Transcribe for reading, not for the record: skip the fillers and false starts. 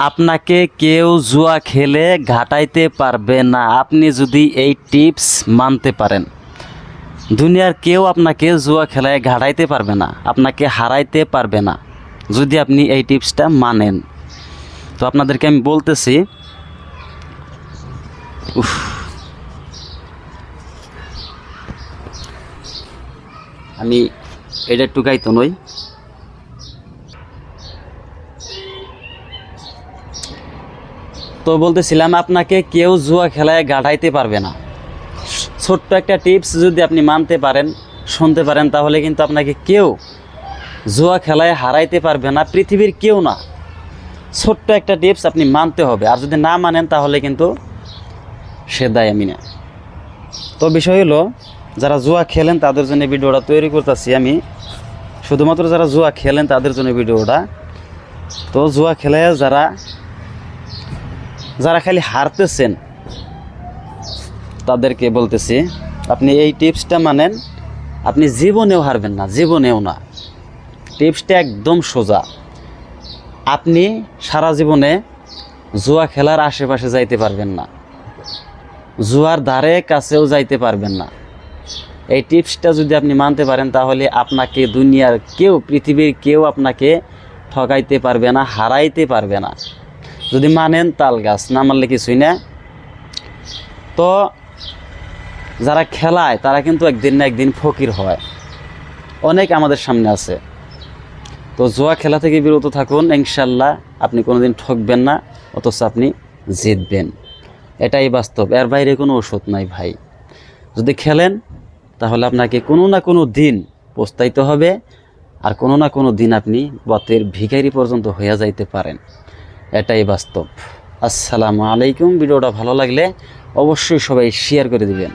আপনাকে কেউ জুয়া খেলে ঘাটাইতে পারবে না আপনি যদি এই টিপস মানতে পারেন। দুনিয়ার কেউ আপনাকে জুয়া খেলায় ঘাটাইতে পারবে না, আপনাকে হারাইতে পারবে না যদি আপনি এই টিপসটা মানেন। তো আপনাদেরকে আমি বলতেছি, আমি এটা একটু গাইতো নই। তো বলতেছিলাম, আপনাকে কেউ জুয়া খেলায় ঘাটাইতে পারবে না। ছোট্ট একটা টিপস যদি আপনি মানতে পারেন, শুনতে পারেন, তাহলে কিন্তু আপনাকে কেউ জুয়া খেলায় হারাইতে পারবে না, পৃথিবীর কেউ না। ছোট্ট একটা টিপস আপনি মানতে হবে, আর যদি না মানেন তাহলে কিন্তু সে দায় আমি না। তো বিষয় হলো, যারা জুয়া খেলেন তাদের জন্য ভিডিওটা তৈরি করতেছি আমি, শুধুমাত্র যারা জুয়া খেলেন তাদের জন্য ভিডিওটা। তো জুয়া খেলে যারা খালি হারতেছেন তাদেরকে বলতেছি, আপনি এই টিপসটা মানেন, আপনি জীবনেও হারবেন না, জীবনেও না। টিপসটা একদম সোজা। আপনি সারা জীবনে জুয়া খেলার আশেপাশে যাইতে পারবেন না, জুয়ার ধারে কাছেও যাইতে পারবেন না। এই টিপসটা যদি আপনি মানতে পারেন তাহলে আপনাকে দুনিয়ার কেউ, পৃথিবীর কেউ আপনাকে ঠকাইতে পারবে না, হারাইতে পারবে না। যদি মানেন তাল গাছ, না মানলে কিছুই না। তো যারা খেলায় তারা কিন্তু একদিন না একদিন ফকির হয়, অনেক আমাদের সামনে আছে। তো জুয়া খেলা থেকে বিরত থাকুন, ইনশাল্লাহ আপনি কোনোদিন ঠকবেন না, অথচ আপনি জিতবেন। এটাই বাস্তব, এর বাইরে কোনো ওষুধ নাই ভাই। যদি খেলেন তাহলে আপনাকে কোনো না কোনো দিন পস্তাইতে হবে, আর কোনো না কোনো দিন আপনি পথের ভিখারি পর্যন্ত হয়ে যাইতে পারেন। এটাই বাস্তব। আসসালামু আলাইকুম। ভিডিওটা ভালো লাগলে অবশ্যই সবাই শেয়ার করে দিবেন।